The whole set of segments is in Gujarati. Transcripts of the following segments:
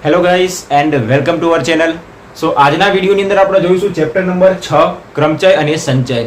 Hello guys and welcome to our channel. So આજના વિડીયોની અંદર આપણે જોઈશું ચેપ્ટર નંબર 6 ક્રમચય અને સંચય.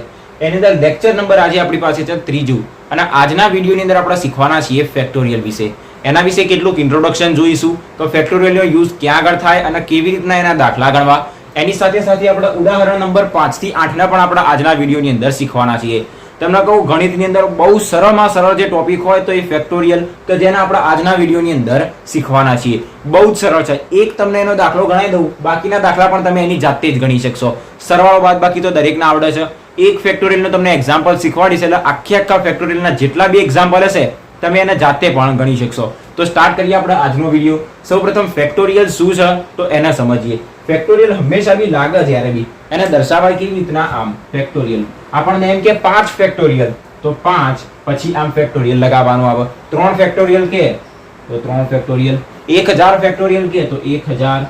એની અંદર લેક્ચર નંબર આજે આપણી પાસે છે ત્રીજું. અને આજના વિડીયોની અંદર આપણે શીખવાના છીએ ફેક્ટોરિયલ વિશે. એના વિશે કેટલુંક ઇન્ટ્રોડક્શન જોઈશું, તો ફેક્ટોરિયલનો યુઝ ક્યાં આગળ થાય અને કેવી રીતના એના દાખલા ગણવા. એની સાથે સાથે આપણે ઉદાહરણ નંબર 5 થી 8 ના પણ આપણે આજના વિડીયોની અંદર શીખવાના છીએ. તમને કહું, ગણિતની અંદર બહુ સરળમાં સરળ જે ટોપિક હોય તો એ ફેક્ટોરિયલ, કે જેને આપણે આજના વિડીયોની અંદર શીખવાના છીએ. બહુ જ સરળ છે. એક તમને એનો દાખલો ગણાવી દઉં, બાકીના દાખલા પણ તમે એની જાતે જ ગણી શકશો. સરવાળો બાદ બાકી તો દરેકને આવડે છે. એક ફેક્ટોરિયલનો તમને એક્ઝામ્પલ શીખવાડીશ એટલે આખા ફેક્ટોરિયલના જેટલા બી એક્ઝામ્પલ હશે તમે એને જાતે પણ ગણી શકશો. તો સ્ટાર્ટ કરીએ આપણે આજનો વિડીયો. સૌપ્રથમ ફેક્ટોરિયલ શું છે તો એને સમજીએ. ફેક્ટોરિયલ હંમેશા બી લાગે જ્યારે બી એને દર્શાવાય કેવી રીતના, આમ ફેક્ટોરિયલ. આપણને એમ કે 5 ફેક્ટોરિયલ તો 5 પછી આમ ફેક્ટોરિયલ લગાવવાનું આવે. 3 ફેક્ટોરિયલ કે તો 3 ફેક્ટોરિયલ. 1000 ફેક્ટોરિયલ કે તો 1000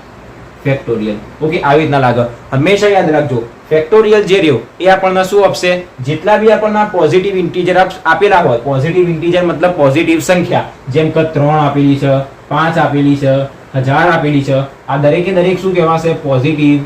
ફેક્ટોરિયલ. ઓકે, આવી રીતના લાગે. હંમેશા યાદ રાખજો, ફેક્ટોરિયલ જે રહ્યો એ આપણને શું આપશે, જેટલા બી આપણને પોઝિટિવ ઇન્ટીજર આપેલા હોય. પોઝિટિવ ઇન્ટીજર મતલબ પોઝિટિવ સંખ્યા, જેમ કે 3 આપેલી છે, 5 આપેલી છે, 1000 આપેલી છે. આ દરેકે દરેક શું કહેવાશે, પોઝિટિવ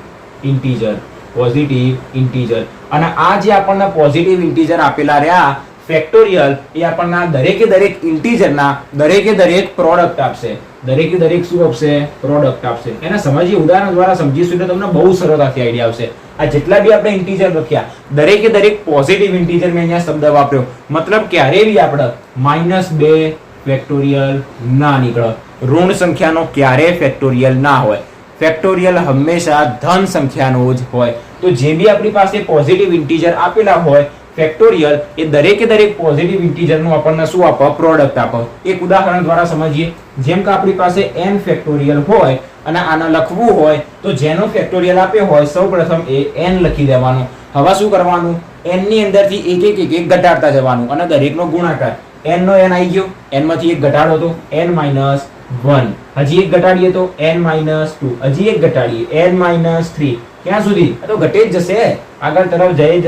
ઇન્ટીજર. Positive integer. અને આ જે આપણને પોઝિટિવ ઇન્ટીજર આપેલા રહ્યા ફેક્ટોરિયલ, એ આપણને દરેકે દરેક ઇન્ટીજરના દરેકે દરેક પ્રોડક્ટ આપશે. દરેકે દરેક શું આપશે, પ્રોડક્ટ આપશે. એને સમજીએ, ઉદાહરણ દ્વારા સમજીશું એટલે તમને બહુ સરળતાથી આઈડિયા આવશે. આ જેટલા બી આપણે ઇન્ટીજર લખ્યા દરેકે દરેક પોઝિટિવ ઇન્ટીજર મેં અહીંયા શબ્દ વાપર્યો. મતલબ ક્યારે બી આપણે -2 ફેક્ટોરિયલ ના નીકળે. ઋણ સંખ્યાનો ક્યારે ફેક્ટોરિયલ ના હોય. ફેક્ટોરિયલ હંમેશા ધન સંખ્યાનો જ હોય. તો જે બી આપણી પાસે પોઝિટિવ ઇન્ટીજર આપેલા હોય ફેક્ટોરિયલ, એ દરેકે દરેક પોઝિટિવ ઇન્ટીજરનું આપણને શું આપે, પ્રોડક્ટ આપે. એક ઉદાહરણ દ્વારા સમજીએ. જેમ કે આપણી પાસે n ફેક્ટોરિયલ હોય અને આને લખવું હોય તો જેનો ફેક્ટોરિયલ આપ્યો હોય સૌપ્રથમ એ n લખી દેવાનો. હવે શું કરવાનું, n ની અંદરથી એક ઘટાડતા જવાનું અને દરેકનો ગુણાકાર. n નો n આવી ગયો, n માંથી એક ઘટાડો તો n - 1. હજી એક ઘટાડીએ તો n - 2. હજી એક ઘટાડીએ n - 3. ક્યાં સુધી? તો ઘટે જ જશે, આગળ તરફ જઈ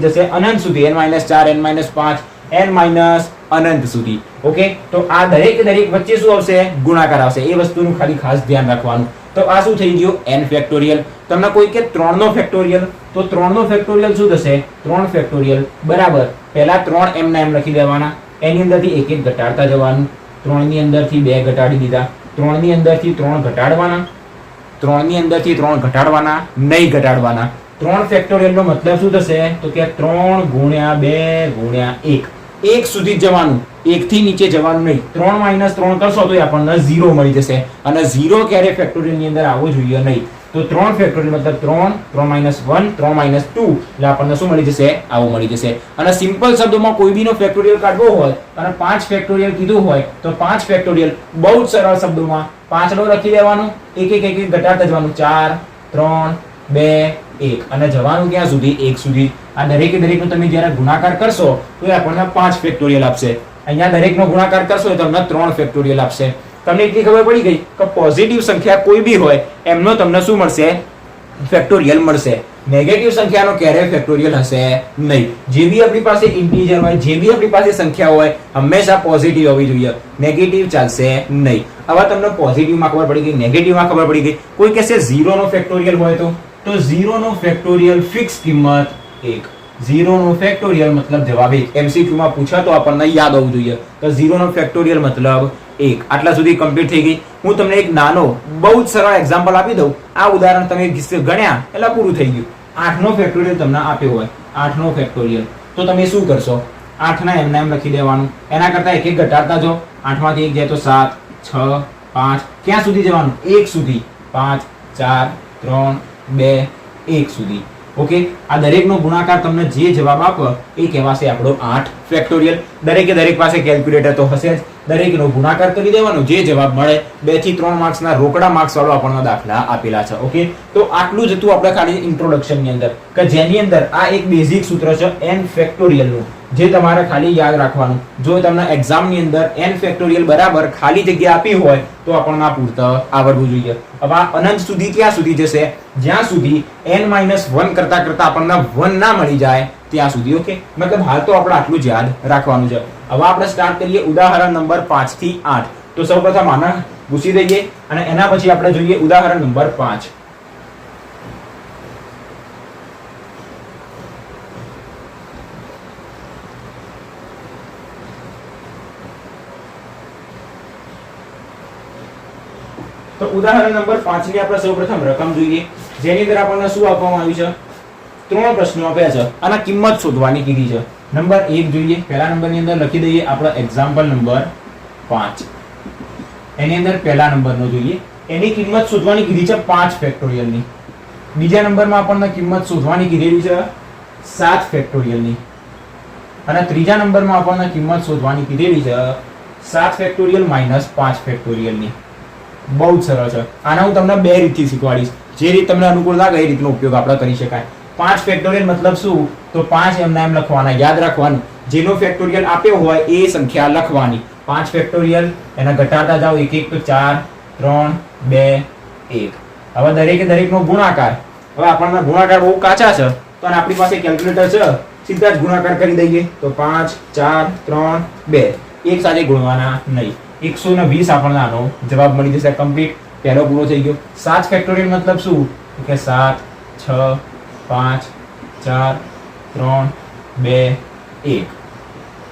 જશે અનંત સુધી. n - 4, n - 5, n - અનંત સુધી. ઓકે, તો આ દરેક વચ્ચે શું આવશે, ગુણાકાર આવશે. એ વસ્તુનું ખાલી ખાસ ધ્યાન રાખવાનું. તો આ શું થઈ ગયું, n ફેક્ટોરિયલ. તમને કોઈ કે 3 નો ફેક્ટોરિયલ, તો 3 નો ફેક્ટોરિયલ શું થશે, 3 ફેક્ટોરિયલ બરાબર પહેલા 3 m ના m લખી દેવાના. એની અંદરથી એક ઘટાડતા જવાનું. 3 ની અંદરથી 2 ઘટાડી દીધા. 3 ની અંદરથી 3 ઘટાડવાના. 3 ની અંદરથી 3 ઘટાડવાના, નહીં ઘટાડવાના. 3 ફેક્ટોરિયલ નો મતલબ શું થશે, તો કે 3 × 2 × 1. 1 સુધી જવાનું, 1 થી નીચે જવાનું નહીં. 3 - 3 કરશો તો આપણને 0 મળી જશે. અને 0 ક્યારે ફેક્ટોરિયલ ની અંદર આવવો જોઈએ નહીં. તો 3 ફેક્ટોરિયલ મતલબ 3, 3 - 1, 3 - 2 એટલે આપણને શું મળી જશે, આવું મળી જશે. અને સિમ્પલ શબ્દોમાં કોઈ બીનો ફેક્ટોરિયલ કાઢવો હોય અને 5 ફેક્ટોરિયલ કીધું હોય તો 5 ફેક્ટોરિયલ બહુ જ સરળ શબ્દોમાં 5 નો લખી દેવાનું, એક ઘટાડતા જવાનું. 4, 3, 2, 1 અને જવાનું ક્યાં સુધી, 1 સુધી. આ દરેકે દરેકનો તમે જ્યારે ગુણાકાર કરશો તો એ આપણને 5 ફેક્ટોરિયલ આપશે. અહીંયા દરેકનો ગુણાકાર કરશો તો તમને 3 ફેક્ટોરિયલ આપશે. તમને એટલી ખબર પડી ગઈ કે પોઝિટિવ સંખ્યા કોઈ બી હોય એમનો તમને શું મળશે, ફેક્ટોરિયલ મળશે. નેગેટિવ સંખ્યાનો ક્યારેય ફેક્ટોરિયલ હશે નહીં. જે બી આપણી પાસે ઇન્ટીજર હોય, જે બી આપણી પાસે સંખ્યા હોય, હંમેશા પોઝિટિવ હોવી જોઈએ, નેગેટિવ ચાલશે નહીં. હવે તમને પોઝિટિવમાં ખબર પડી ગઈ, નેગેટિવમાં ખબર પડી ગઈ. કોઈ કહેશે 0 નો ફેક્ટોરિયલ હોય તો 0 નો ફેક્ટોરિયલ ફિક્સ કિંમત 1. 0 નો ફેક્ટોરિયલ મતલબ જવાબ 1. MCQ માં પૂછા તો આપણને યાદ હોવું જોઈએ કે 0 નો ફેક્ટોરિયલ મતલબ 1. આટલા સુધી કમ્પ્લીટ થઈ ગઈ. હું તમને એક નાનો બહુ જ સરળ એક્ઝામ્પલ આપી દઉં. આ ઉદાહરણ તમે ગણ્યા એટલે પૂરું થઈ ગયું. 8 નો ફેક્ટોરિયલ તમને આપ્યો હોય, 8 નો ફેક્ટોરિયલ, તો તમે શું કરશો, 8 ના m ના m લખી દેવાનું. એના કરતા એક ઘટાડતા જો. 8 માંથી 1 જાય તો 7, 6, 5. ક્યાં સુધી જવાનું, 1 સુધી. 5, 4, 3, 2, 1 સુધી. ઓકે, આ દરેકનો ગુણાકાર તમને જે જવાબ આપે એ કહેવાશે આપણો 8 ફેક્ટોરિયલ. દરેકે દરેક પાસે કેલ્ક્યુલેટર તો હશે જ. દરેકનો ગુણાકાર કરી દેવાનો, જે જવાબ મળે. 2 થી 3 માર્ક્સના રોકડા માર્ક્સ વાળો આપણને દાખલા આપેલા છે. ઓકે, તો આટલું જ હતું આપણે ખાલી ઇન્ટ્રોડક્શન ની અંદર, કે જેની અંદર આ એક બેઝિક સૂત્ર છે n ફેક્ટોરિયલ નું, જે તમારે ખાલી યાદ રાખવાનું. જો તમને એક્ઝામ ની અંદર n ફેક્ટોરિયલ બરાબર ખાલી જગ્યા આપી હોય તો આપણને આ પૂરતા આવડવું જોઈએ. હવે આ અનંત સુધી ક્યાં સુધી જશે, જ્યાં સુધી n - 1 કરતા આપણને 1 ના મળી જાય ત્યાં સુધી. ઓકે, મતલબ હાલ તો આપણે આટલું જ યાદ રાખવાનું છે. હવે આપણે સ્ટાર્ટ કરીએ ઉદાહરણ નંબર 5 થી 8. તો સૌપ્રથમ આના ભૂસી દઈએ અને એના પછી આપણે જોઈએ ઉદાહરણ નંબર 5. તો ઉદાહરણ નંબર 5 ની આપણે સૌપ્રથમ રકમ જોઈએ, જેની અંદર આપણને શું આપવામાં આવ્યું છે? 3 પ્રશ્નો આપ્યા છે અને કિંમત શોધવાની કીધી છે. નંબર 1 જોઈએ. પહેલા નંબરની અંદર લખી દઈએ આપણે એક્ઝામ્પલ નંબર 5. એની અંદર પહેલા નંબરનો જોઈએ, એની કિંમત શોધવાની કીધી છે 5 ફેક્ટોરિયલ ની. બીજા નંબરમાં આપણને કિંમત શોધવાની કીધેલી છે 7 ફેક્ટોરિયલ ની અને ત્રીજા નંબરમાં આપણને કિંમત શોધવાની કીધેલી છે 7 ફેક્ટોરિયલ માઈનસ 5 ફેક્ટોરિયલ ની. બહુ જ સરળ છે. આના હું તમને બે રીતથી શીખવાડીશ, જે રીત તમને અનુકૂળ લાગે એ રીતનો ઉપયોગ આપણે કરી શકાય. 5 ફેક્ટોરિયલ મતલબ શું? તો 5 એમના એમ લખવાના, યાદ રાખવાનું. જેનો ફેક્ટોરિયલ આપ્યો હોય એ સંખ્યા લખવાની. 5 ફેક્ટોરિયલ એના ઘટાડતા જાઓ, 1 1 તો 4 3 2 1. હવે દરેકે દરેકનો ગુણાકાર. હવે આપણને ગુણાકાર બહુ કાચા છે તો આપણી પાસે કેલ્ક્યુલેટર છે, સીધા જ ગુણાકાર કરી દઈએ. તો 5 4 3 2 એક સાથે ગુણવાના નહીં. 120 આપણને આનો જવાબ મળી જશે. કમ્પ્લીટ, પહેલો પૂરો થઈ ગયો. 7 ફેક્ટોરિયલ મતલબ શું? કે 7 6 5 4 3 2 1.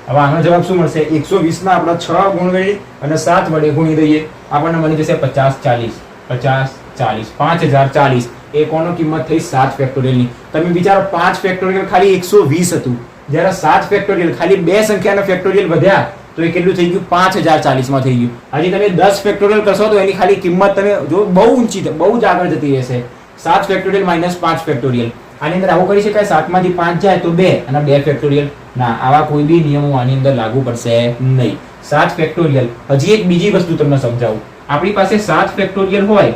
હવે આનો જવાબ શું મળશે? 120 ના આપણે 6 ગુણવી અને 7 વડે ગુણી દઈએ, આપણને મળી જશે 50 40 50 40 5040. એ કોનો કિંમત થઈ? 7 ફેક્ટોરિયલ ની. તમે વિચારો 5 ફેક્ટોરિયલ ખાલી 120 હતું, જ્યારે 7 ફેક્ટોરિયલ ખાલી બે સંખ્યાના ફેક્ટોરિયલ વધ્યા તો એ કેટલું થઈ ગયું? 5040 માં થઈ ગયું. હજી તમે 10 ફેક્ટોરિયલ કરશો તો એની ખાલી કિંમત તમે જો બહુ ઊંચી, બહુ જ આગળ જતી રહેશે. 7 ફેક્ટોરિયલ માઈનસ 5 ફેક્ટોરિયલ. આની અંદર આવું કરી શકાય? 7 માંથી 5 જાય તો 2 અને 2 ફેક્ટોરિયલ. ના, આવા કોઈ બી નિયમો આની અંદર લાગુ પડશે નહીં. 7 ફેક્ટોરિયલ. હજી એક બીજી વસ્તુ તમને સમજાવું. આપણી પાસે 7 ફેક્ટોરિયલ હોય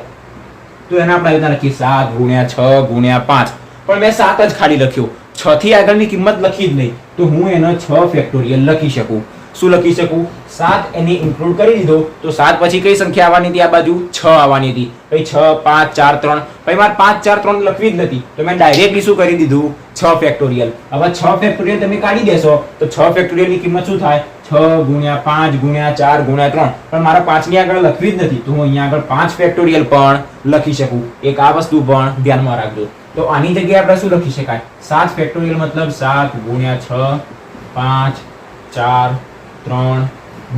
તો એના આપણે આવી લખીએ 7 ગુણ્યા 6 ગુણ્યા 5, પણ મેં 7 જ ખાલી લખ્યો, 6 થી આગળની કિંમત લખી જ નહીં. તો હું એનો 6 ફેક્ટોરિયલ લખી શકું. શું લખી શકું? 7 એને ઇન્ક્લુડ કરી દીધો તો 7 પછી કઈ સંખ્યા આવવાની હતી? આ બાજુ 6 આવવાની હતી. ભાઈ 6 5 4 3, ભાઈ મારે 5 4 3 લખવી જ નથી તો મેં ડાયરેક્ટલી શું કરી દીધું? 6 ફેક્ટોરિયલ. હવે 6 ફેક્ટોરિયલ તમે કાઢી દેશો તો 6 ફેક્ટોરિયલ ની કિંમત શું થાય? 6 ગુણ્યા 5 ગુણ્યા 4 ગુણ્યા 3. પણ મારે 5 ની આગળ લખવી જ નથી તો હું અહીંયા આગળ 5 ફેક્ટોરિયલ પણ લખી શકું. એક આ વસ્તુ પણ ધ્યાનમાં રાખજો. તો આની જગ્યાએ આપણે શું લખી શકાય? 7 ફેક્ટોરિયલ મતલબ 7 ગુણ્યા 6 5 4 3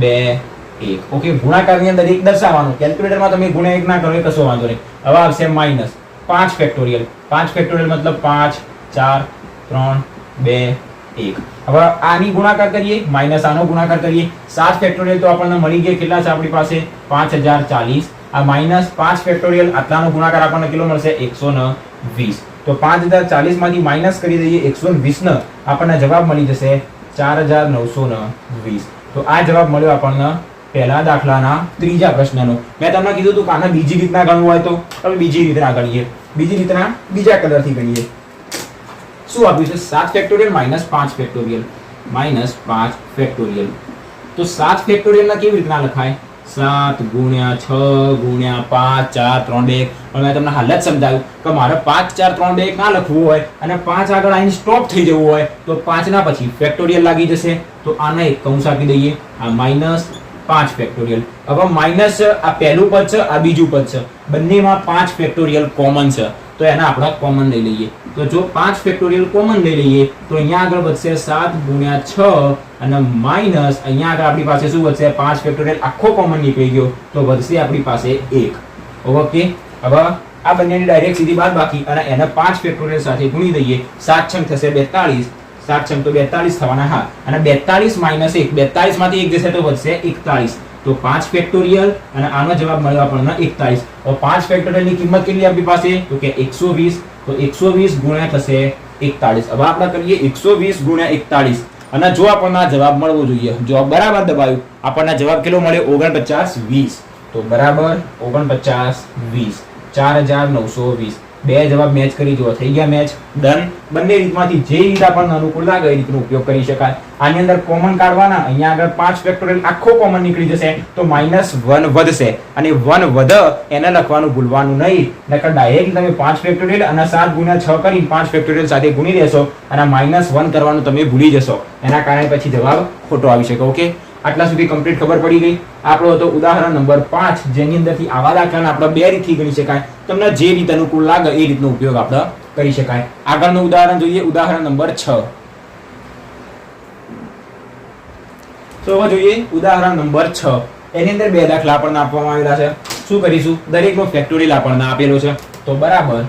2 1. ઓકે, ગુણાકારની અંદર 1 દર્શાવવાનું. કેલ્ક્યુલેટરમાં તમે ગુણ્યા 1 ના કરો એ કશો વાંધો નહીં. હવે આવશે માઈનસ 5 ફેક્ટોરિયલ. 5 ફેક્ટોરિયલ મતલબ 5 4 3 2 1. હવે આની ગુણાકાર કરીએ, માઈનસ આનો ગુણાકાર કરીએ. 7 ફેક્ટોરિયલ તો આપણને મળી ગયા, કેટલા છે આપણી પાસે? 5040. આ માઈનસ 5 ફેક્ટોરિયલ, આટલાનો ગુણાકાર આપણને કેટલો મળશે? 120. તો 5040 માંથી માઈનસ કરી દઈએ 120 ને, આપણને જવાબ મળી જશે 4920. તો આ જવાબ મળ્યો આપણને પહેલા દાખલાના ત્રીજા પ્રશ્નનો. મેં તમને કીધું હતું કે આને બીજી રીતના ગણવું હોય તો હવે બીજી રીતના ગણીએ. બીજી રીતના બીજા કલરથી ગણીએ. શું આપ્યું છે? 7 factorial minus 5 factorial minus 5 factorial. તો 7 ફેક્ટોરિયલ ના કેવી રીતના લખાય? 7 ગુણ્યા 6 ગુણ્યા 5 4 3 2 1. પણ મેં તમને હાલ જ સમજાવ્યું કે મારે 5 4 3 2 1 ના લખવું હોય અને 5 આગળ આવીને સ્ટોપ થઈ જવું હોય તો 5 ના પછી ફેક્ટોરિયલ લાગી જશે. તો આને એક કૌંસ આપી દઈએ, આ માઈનસ 5 ફેક્ટોરિયલ. હવે માઈનસ આ પહેલું પદ છે, આ બીજું પદ છે, બંનેમાં 5 ફેક્ટોરિયલ કોમન છે તો એને આપણે કોમન લઈ લઈએ. તો જો 5 ફેક્ટોરિયલ કોમન લઈ લઈએ તો અહીંયા આગળ વધશે 7 ગુણ્યા 6 અને માઈનસ અહીંયા આગળ આપણી પાસે શું વધશે? 5 ફેક્ટોરિયલ આખો કોમન નીકળી ગયો તો વધશે આપણી પાસે 1. ઓકે, હવે આ બંનેની ડાયરેક્ટ સીધી બાદબાકી અને એને 5 ફેક્ટોરિયલ સાથે ગુણી દઈએ. 7 છંગ થશે 42, 7 છંગ તો 42 થવાના. હા, અને 42 માઈનસ 1, 42 માંથી 1 જશે તો વધશે 41. તો 5 ફેક્ટોરિયલ અને આનો જવાબ મળ્યો આપણને 41. હવે 5 ફેક્ટોરિયલ ની કિંમત કેટલી આપણી પાસે? તો કે 120. તો 120 ગુણ્યા થશે 41. હવે આપણે કરીએ 120 ગુણ્યા 41 અને જો આપણને આ જવાબ મળવો જોઈએ, જો બરાબર દબાવ્યું, આપણને જવાબ કેટલો મળ્યો? 4920. તો બરાબર 4920, 4920. બે જવાબ મેચ કરી જુઓ, થઈ ગયા મેચ. ડન. બંને રીતમાંથી જે રીત આપણને અનુકૂળ લાગે એ રીતનો ઉપયોગ કરી શકાય. આની અંદર કોમન કાઢવાના, અહીંયા આગળ 5 ફેક્ટોરિયલ આખો કોમન નીકળી જશે તો -1 વધશે અને 1 વધે એને લખવાનું ભૂલવાનું નહીં. નકર ડાયરેક્ટ તમે 5 ફેક્ટોરિયલ અને 7 ગુણ્યા 6 કરીને 5 ફેક્ટોરિયલ સાથે ગુણી દેશો અને -1 કરવાનું તમે ભૂલી જશો. એના કારણે પછી જવાબ ખોટો આવી શકે. ઓકે, આટલા સુધી કમ્પ્લીટ ખબર પડી ગઈ. આપણો હતો ઉદાહરણ નંબર 5 જેની અંદરથી આવા દાખલાને આપણે બે રીતથી ગણી શકાય. તમને જે રીત અનુકૂળ લાગે એ રીતનો ઉપયોગ આપણે કરી શકાય. આગળનું ઉદાહરણ જોઈએ, ઉદાહરણ નંબર 6. તો હવે જોઈએ ઉદાહરણ નંબર 6. એની અંદર બે દાખલા આપણને આપવામાં આવેલા છે. શું કરીશું? દરેકનો ફેક્ટોરિયલ આપણને આપેલો છે. તો બરાબર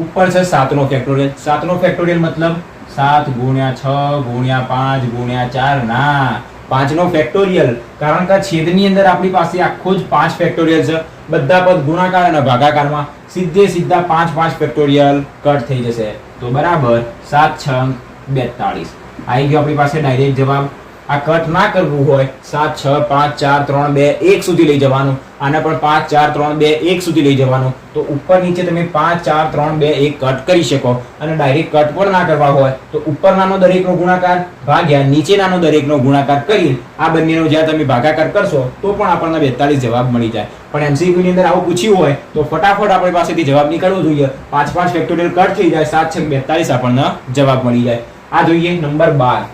ઉપર છે 7 નો ફેક્ટોરિયલ. 7 નો ફેક્ટોરિયલ મતલબ 7 ગુણ્યા 6 ગુણ્યા 5 ગુણ્યા 4 ના 5 નો ફેક્ટોરિયલ. કારણ કે છેદની અંદર આપણી પાસે આખો જ 5 ફેક્ટોરિયલ છે. બધા પદ ગુણાકાર અને ભાગાકારમાં સીધા 5 ફેક્ટોરિયલ કટ થઈ જશે. તો બરાબર 7 6 42 આવી ગયો આપણી પાસે ડાયરેક્ટ જવાબ. આ કટ ના કરવું હોય 7 6 5 4 3 2 1 સુધી લઈ જવાનું. આને પણ 5 4 3 2 1 સુધી લઈ જવાનું. તો ઉપર નીચે તમે 5 4 3 2 1 કટ કરી શકો. અને ડાયરેક્ટ કટ પણ ના કરવા હોય તો ઉપરનાનો દરેકનો ગુણાકાર ભાગ્યા નીચેનાનો દરેકનો ગુણાકાર કરી આ બંનેનો જ્યાં તમે ભાગાકાર કરશો તો પણ આપણને 42 જવાબ મળી જાય. પણ એમસીક્યુ ની અંદર આવું પૂછ્યું હોય તો ફટાફટ આપણી પાસેથી જવાબ નીકળવો જોઈએ. 5 ફેક્ટોરિયલ કટ થઈ જાય, 7 6 42 આપણને જવાબ મળી જાય. આ જોઈએ નંબર 12.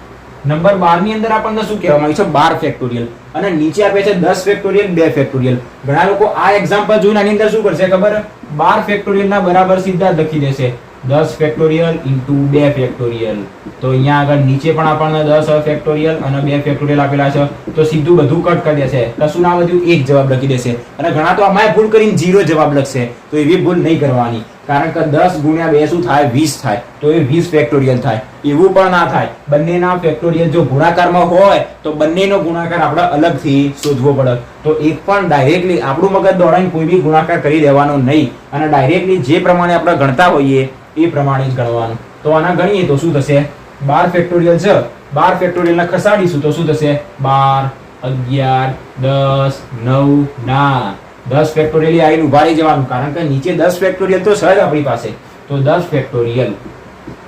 નંબર 12 ની અંદર આપણને શું કહેવામાં આવ્યું છે? 12 ફેક્ટોરિયલ. અને નીચે આપે છે 10 ફેક્ટોરિયલ 2 ફેક્ટોરિયલ. ઘણા લોકો આ એક્ઝામ્પલ જોઈને આની અંદર શું કરશે ખબર? 12 ફેક્ટોરિયલ ના બરાબર સીધા જ લખી દેશે 10 ફેક્ટોરિયલ ઇન્ટુ 2 ફેક્ટોરિયલ. તો અહીંયા આગળ નીચે પણ આપણને 10 ફેક્ટોરિયલ અને 2 ફેક્ટોરિયલ આપેલા છે. તો સીધું બધું કટ કરી દેશે. કશું ના વધ્યું, એક જવાબ લખી દેશે. અને ઘણા તો આમાં ભૂલ કરીને 0 જવાબ લખશે. તો એવી ભૂલ નહીં કરવાની. કારણ કે 10 ગુણ્યા 2 શું થાય? 20 થાય. તો એ 20 ફેક્ટોરિયલ થાય. એવું પણ ના થાય. બંનેના ફેક્ટોરિયલ જો ગુણાકારમાં હોય તો બંનેનો ગુણાકાર આપણે અલગથી શોધવો પડે. તો એક પણ ડાયરેક્ટલી આપણું મગજ દોડાઈને કોઈ બી ગુણાકાર કરી દેવાનો નહીં. અને ડાયરેક્ટલી જે પ્રમાણે આપણે ગણતા હોઈએ એ પ્રમાણે જ ગણવાનું. તો આના ગણીએ તો શું થશે? 12 ફેક્ટોરિયલ છે. 12 ફેક્ટોરિયલને ખસાડીશું તો શું થશે? 12 11 10 9 ના 10 ફેક્ટોરિયલ આવીને ઉભા રહી જવાનું. કારણ કે નીચે 10 ફેક્ટોરિયલ તો છે જ આપણી પાસે. તો 10 ફેક્ટોરિયલ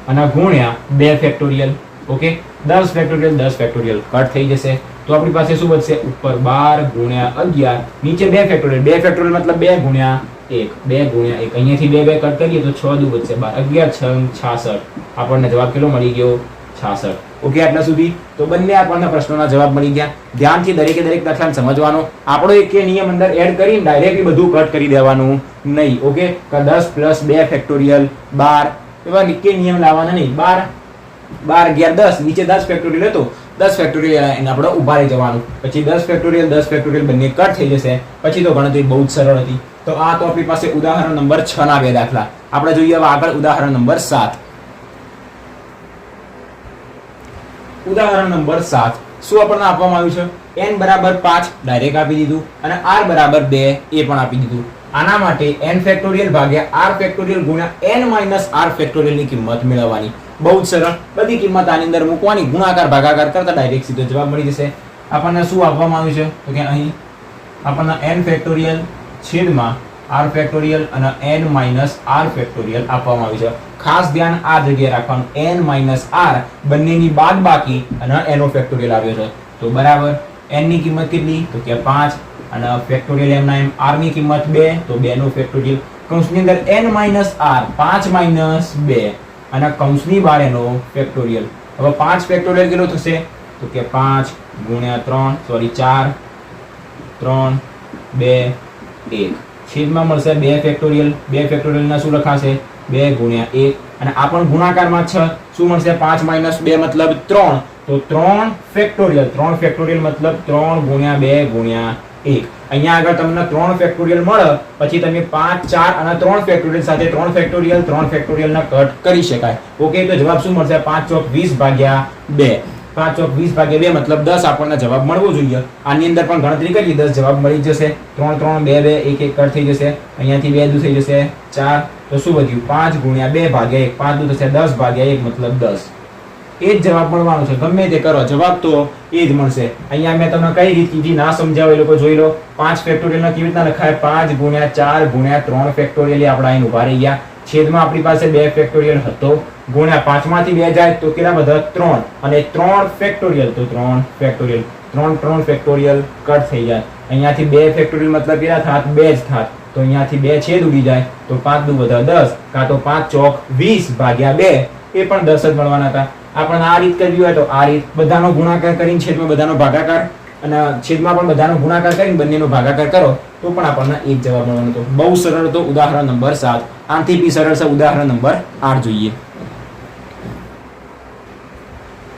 અને ગુણ્યા 2 factorial. Okay, 10 factorial 10 factorial cut થઈ જશે. તો આપણી પાસે શું વધશે? ઉપર 12 ગુણ્યા 11 નીચે 2 ફેક્ટોરિયલ. 2 ફેક્ટોરિયલ મતલબ 2 ગુણ્યા 1 2 ગુણ્યા 1. અહીંયાથી 2 2 કટ કરીએ તો 6 દુ વધશે 12 11 6 66. આપણને જવાબ કેટલો મળી ગયો? 66. ઓકે, આટલા સુધી તો બંને આપણને પ્રશ્નોના જવાબ મળી ગયા. ધ્યાનથી દરેકે દરેક દાખલાને સમજવાનો. આપણો એક નિયમ અંદર એડ કરીને ડાયરેક્ટલી બધું કટ કરી દેવાનું નહીં. ઓકે, 10 + 2 ફેક્ટોરિયલ 12 એવા નિકે નિયમ લાવવાના નહીં. 12 11 10 નીચે 10 ફેક્ટોરિયલ હતો 10 ફેક્ટોરિયલ એને આપણે ઉભા રહી જવાનું. પછી 10 ફેક્ટોરિયલ બંને કટ થઈ જશે. પછી તો ગણતરી બહુ જ સરળ હતી. તો આ તો આપણી પાસે ઉદાહરણ નંબર 6 ના બે દાખલા. આપણે જોઈએ હવે આગળ ઉદાહરણ નંબર 7. ઉદાહરણ નંબર 7 શું આપણને આપવામાં આવ્યું છે? n બરાબર 5 ડાયરેક્ટ આપી દીધું અને r બરાબર 2 એ પણ આપી દીધું. આના માટે n ફેક્ટોરિયલ ભાગ્યા r ફેક્ટોરિયલ ગુણ્યા n માઇનસ r ફેક્ટોરિયલ ની કિંમત મેળવવાની. બહુ જ સરળ. બધી કિંમત આની અંદર મૂકવાની. ગુણાકાર ભાગાકાર કરતા ડાયરેક્ટ સીધો જવાબ મળી જશે. આપણને શું આપવામાં આવ્યું છે? તો કે અહીં આપણને n ફેક્ટોરિયલ છેદમાં r ફેક્ટોરિયલ અને n માઇનસ r ફેક્ટોરિયલ આપવામાં આવ્યું છે. ખાસ ધ્યાન આ જગ્યાએ રાખવાનું. n માઇનસ r બંનેની બાદબાકી અને n નો ફેક્ટોરિયલ આવ્યો છે. તો બરાબર n ની કિંમત કેટલી? તો કે 5 અને ફેક્ટોરિયલ એમ ના એમ r ની કિંમત 2 તો 2 નો ફેક્ટોરિયલ. કૌંસની અંદર n માઇનસ r 5 માઇનસ 2 અને કૌંસની બહાર એનો ફેક્ટોરિયલ. હવે 5 ફેક્ટોરિયલ કેટલો થશે? તો કે 5 ગુણ્યા 4 3 2 1 છેદમાં મળશે 2 ફેક્ટોરિયલ. 2 ફેક્ટોરિયલ ના શું લખાશે? 2 ગુણ્યા 1 અને આ પણ ગુણાકારમાં છે. શું મળશે? 5 માઇનસ 2 મતલબ 3. તો 3 ફેક્ટોરિયલ. 3 ફેક્ટોરિયલ મતલબ 3 ગુણ્યા 2 ગુણ્યા 1. અહીંયા આગળ તમને 3 ફેક્ટોરિયલ મળે પછી તમે 5 4 અને 3 ફેક્ટોરિયલ સાથે 3 ફેક્ટોરિયલ ના કટ કરી શકાય. ઓકે, તો જવાબ શું મળશે? 5 ચોક 20 ભાગ્યા 2. 5 ચોક 20 ભાગ્યા 2 મતલબ 10 આપણને જવાબ મળવો જોઈએ. આની અંદર પણ ગણતરી કરીએ 10 જવાબ મળી જશે. 3 3 2 2 1 1 કટ થઈ જશે. અહીંયાથી 2 દૂર થઈ જશે 4. તો શું વધ્યું? 5 ગુણ્યા 2 ભાગ્યા 1 5 દૂર થશે 10 ભાગ્યા 1 મતલબ 10. એ જ જવાબ મળવાનો છે. ગમે તે કરો જવાબ તો એ જ મળશે. અહીંયા મેં તમને કઈ રીત કીધી ના સમજાવે એ લોકો જોઈ લો. 5 ફેક્ટોરિયલ કેવી રીતના લખાય? 5 ગુણ્યા 4 ગુણ્યા 3 ફેક્ટોરિયલ આપણે અહીં ઉભા રહી ગયા. છેદમાં આપણી પાસે 2 ફેક્ટોરિયલ હતો ગુણ્યા 5 માંથી 2 જાય તો કેટલા બધા? 3 અને 3 ફેક્ટોરિયલ તો 3 ફેક્ટોરિયલ 3 ફેક્ટોરિયલ કટ થઈ જાય. અહીંયાથી 2 ફેક્ટોરિયલ મતલબ કેટલા થાત? 2 જ થાત. તો અહીંયાથી 2 છેદ ઉડી જાય તો 5 દુ બધા 10 કાં તો 5 ચોક 20 ભાગ્યા 2 એ પણ 10 જ મળવાના હતા. આપણને આ રીત કરવી હોય તો આ રીત, બધાનો ગુણાકાર કરીને છેદમાં બધાનો ભાગાકાર અને છેદમાં પણ બધાનો ગુણાકાર કરીને બંનેનો ભાગાકાર કરો તો પણ આપણને એક જવાબ મળવાનો હતો. બહુ સરળ હતો. ઉદાહરણ નંબર 7. આનાથી બી સરળ છે ઉદાહરણ નંબર 8 જોઈએ.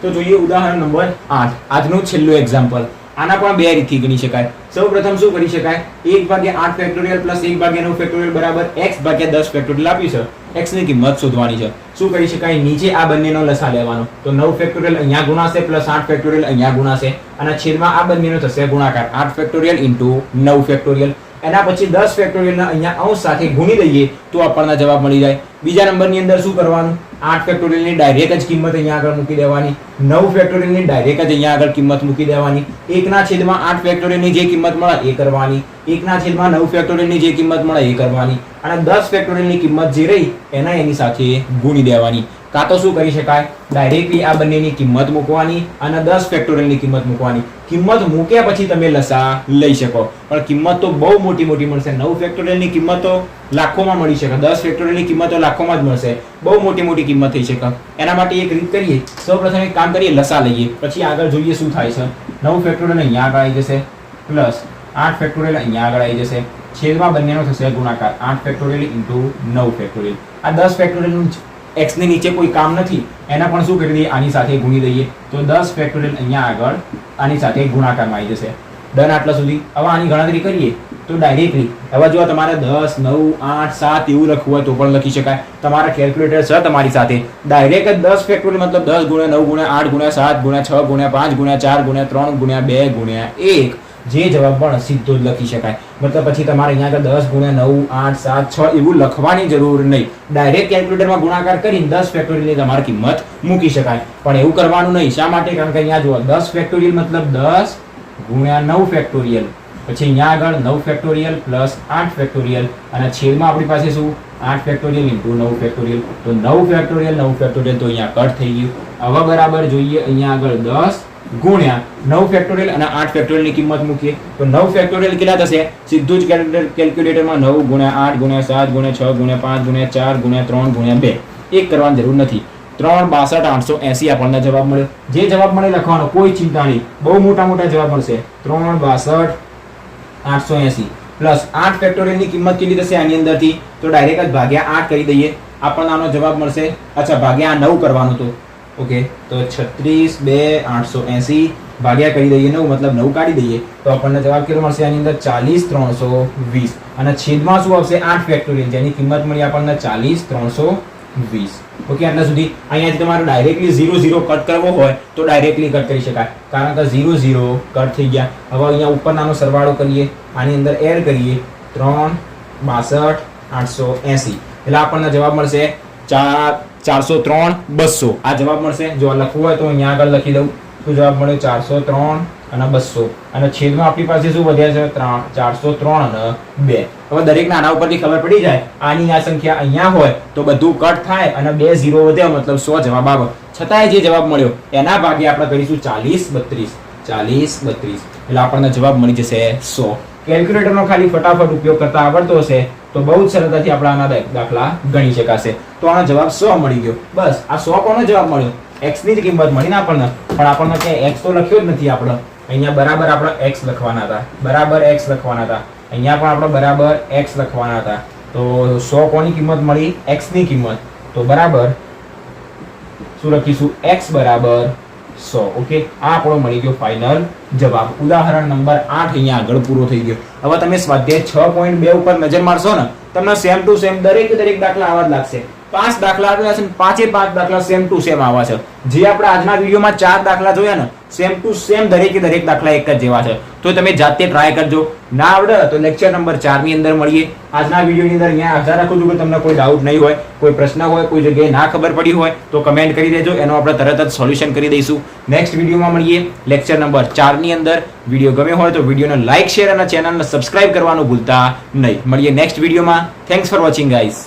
તો જોઈએ ઉદાહરણ નંબર 8. આજનું છેલ્લું એક્ઝામ્પલ. આના પણ બે રીતથી ગણી શકાય. સૌપ્રથમ શું કરી શકાય? 1/8 ફેક્ટોરિયલ પ્લસ 1/9 ફેક્ટોરિયલ બરાબર x/10 ફેક્ટોરિયલ આપ્યું છે. x ની કિંમત શોધવાની છે. શું કરી શકાય? નીચે આ બંનેનો લસા લેવાનો. તો 9 ફેક્ટોરિયલ અહીંયા ગુણાશે પ્લસ 8 ફેક્ટોરિયલ અહીંયા ગુણાશે અને છેદમાં આ બંનેનો થશે ગુણાકાર. 8 ફેક્ટોરિયલ ઇન્ટુ 9 ફેક્ટોરિયલ. એના પછી 10 ફેક્ટોરિયલને અહીંયા અંશ સાથે ગુણી દઈએ તો આપણને જવાબ મળી જાય. બીજા નંબરની અંદર શું કરવાનું? 8 ફેક્ટોરિયલની ડાયરેક્ટ જ કિંમત અહીંયા આગળ મૂકી દેવાની. 9 ફેક્ટોરિયલની ડાયરેક્ટ જ અહીંયા આગળ કિંમત મૂકી દેવાની. 1/8 ફેક્ટોરિયલની જે કિંમત મળે એ કરવાની. 1/9 ફેક્ટોરિયલની જે કિંમત મળે એ કરવાની. અને 10 ફેક્ટોરિયલની કિંમત જે રહી એના એની સાથે ગુણી દેવાની. કાં તો શું કરી શકાય? ડાયરેક્ટલી આ બંનેની કિંમત મૂકવાની અને 10 ફેક્ટોરિયલની કિંમત મૂકવાની. કિંમત મૂક્યા પછી તમે લસા લઈ શકો, પણ કિંમત તો બહુ મોટી મળશે. 9 ફેક્ટોરિયલની કિંમત તો લાખોમાં મળી શકે, 10 ફેક્ટોરિયલની કિંમત તો લાખોમાં જ મળશે. બહુ મોટી કિંમત થઈ શકે. એના માટે એક રીત કરીએ. સૌપ્રથમ એક કામ કરીએ, લસા લઈએ, પછી આગળ જોઈએ શું થાય છે. 9 ફેક્ટોરિયલ અહીંયા આગળ આવી જશે પ્લસ 8 ફેક્ટોરિયલ અહીંયા આગળ આવી જશે. છેદમાં બંનેનો થશે ગુણાકાર. 8 ફેક્ટોરિયલ ઇન્ટુ 9 ફેક્ટોરિયલ. આ 10 ફેક્ટોરિયલનું x ની નીચે કોઈ કામ નથી, એના પણ શું કરી દઈએ? આની સાથે ગુણી દઈએ તો 10 ફેક્ટોરિયલ અહીંયા આગળ આની સાથે ગુણાકારમાં આવી જશે. ડન. આટલા સુધી. હવે આની ગણતરી કરીએ તો ડાયરેક્ટલી હવે જો તમારે 10, 9, 8, 7 એવું લખવું હોય તો પણ લખી શકાય. તમારા કેલ્ક્યુલેટર છે તમારી સાથે. ડાયરેક્ટ જ 10 ફેક્ટોરિયલ મતલબ 10 ગુણ્યા 9 ગુણ્યા 8 ગુણ્યા 7 ગુણ્યા 6 ગુણ્યા 5 ગુણ્યા 4 ગુણ્યા 3 ગુણ્યા 2 ગુણ્યા 1 જે જવાબ પણ સીધો જ લખી શકાય. મતલબ પછી તમારે અહીંયા આગળ 10 ગુણ્યા 9, 8, 7, 6 એવું લખવાની જરૂર નહીં. ડાયરેક્ટ કેલ્ક્યુલેટરમાં ગુણાકાર કરીને 10 ફેક્ટોરિયલની તમારી કિંમત મૂકી શકાય. પણ એવું કરવાનું નહીં. શા માટે? કારણ કે અહીંયા જુઓ 10 ફેક્ટોરિયલ મતલબ 10 ગુણ્યા 9 ફેક્ટોરિયલ, પછી અહીંયા આગળ 9 ફેક્ટોરિયલ પ્લસ 8 ફેક્ટોરિયલ અને છેદમાં આપણી પાસે શું? 8 ફેક્ટોરિયલ ઇન્ટુ 9 ફેક્ટોરિયલ. તો 9 ફેક્ટોરિયલ તો અહીંયા કટ થઈ ગયું. હવે બરાબર જોઈએ અહીંયા આગળ 10 ગુણ્યા 9 ફેક્ટોરિયલ અને 8 ફેક્ટોરિયલની કિંમત મૂકીએ તો 9 ફેક્ટોરિયલ કેટલા થશે? સીધું જ કેલ્ક્યુલેટરમાં 9 ગુણ્યા 8 ગુણ્યા 7 ગુણ્યા 6 ગુણ્યા 5 ગુણ્યા 4 ગુણ્યા 3 ગુણ્યા 2 એક કરવાની જરૂર નથી. 3/62 આપણને જવાબ મળ્યો. જે જવાબ મળે લખવાનો, કોઈ ચિંતા નહીં. બહુ મોટા જવાબ મળશે. 3/62 પ્લસ 8 ફેક્ટોરિયલની કિંમત કેટલી થશે આની અંદરથી? તો ડાયરેક્ટ જ ભાગ્યા 8 કરી દઈએ, આપણને આનો જવાબ મળશે. અચ્છા, ભાગ્યા 9 કરવાનું તો ઓકે, તો 36/2 ભાગ્યા કરી દઈએ 9, મતલબ 9 કાઢી દઈએ તો આપણને જવાબ કેટલો મળશે આની અંદર? 40,320 અને છેદમાં શું આવશે? 8 ફેક્ટોરિયલ જેની કિંમત મળી આપણને 40,320. ઓકે, આટલા સુધી. અહીંયાથી તમારે ડાયરેક્ટલી 0 0 કટ કરવો હોય તો ડાયરેક્ટલી કટ કરી શકાય, કારણ કે 0 0 કટ થઈ ગયા. હવે અહીંયા ઉપર નાનો સરવાળો કરીએ, આની અંદર એડ કરીએ 3/62,880 એટલે આપણને જવાબ મળશે 403,200 આ જવાબ મળશે. જો લખવું હોય તો અહીંયા આગળ લખી દઉં. શું જવાબ મળ્યો? 403 અને 200 અને છેદમાં આપણી પાસે શું વધ્યા છે? 403 અને 2. હવે દરેકના આના ઉપરથી ખબર પડી જાય આની આ સંખ્યા અહીંયા હોય તો બધું કટ થાય અને 2 0 વધ્યા મતલબ 100 જવાબ આવે. છતાંય જે જવાબ મળ્યો એના ભાગે આપણે કરીશું 40/32 એટલે આપણને જવાબ મળી જશે 100. કેલ્ક્યુલેટરનો ખાલી ફટાફટ ઉપયોગ કરતા આવડતો હશે તો બહુ જ સરળતાથી આપણે આના દાખલા ગણી શકાશે. તો આનો જવાબ 100 મળી ગયો. બસ આ 100 કોનો જવાબ મળ્યો? x ની જ કિંમત મળી ને આપણને, પણ આપણને ક્યાંય x તો લખ્યો જ નથી. આપણે અહીંયા બરાબર આપણે x લખવાના હતા, અહીંયા પણ આપણે બરાબર x લખવાના હતા. તો 100 કોની કિંમત મળી? x ની કિંમત. તો બરાબર શું લખીશું? x બરાબર 100. ઓકે, આ આપણો મળી ગયો ફાઇનલ જવાબ. ઉદાહરણ નંબર 8 અહીંયા આગળ પૂરો થઈ ગયો. હવે તમે સ્વાધ્યાય 6.2 ઉપર નજર મારશો ને, તમને સેમ ટુ સેમ દરેક દાખલા આવા જ લાગશે. 5 દાખલા આવેલા છે, 5 દાખલા સેમ ટુ સેમ આવા છે. જે આપણે આજના વિડીયોમાં 4 દાખલા જોયા ને, સેમ ટુ સેમ દરેક દાખલા એક જ જેવા છે. તો તમે જાતે ટ્રાય કરજો. ના આવડે તો લેક્ચર નંબર 4 ની અંદર મળીએ. આજના વિડીયોની અંદર અહીંયા આશા રાખું છું કે તમને કોઈ ડાઉટ નહીં હોય, કોઈ પ્રશ્ન હોય, કોઈ જગ્યાએ ના ખબર પડી હોય તો કમેન્ટ કરી દેજો, એનો આપણે તરત જ સોલ્યુશન કરી દઈશું. નેક્સ્ટ વિડીયોમાં મળીએ લેક્ચર નંબર 4 ની અંદર. વિડીયો ગમ્યો હોય તો વિડીયોને લાઇક, શેર અને ચેનલને સબસ્ક્રાઇબ કરવાનું ભૂલતા નહીં. મળીએ નેક્સ્ટ વિડીયોમાં. Thanks for watching guys.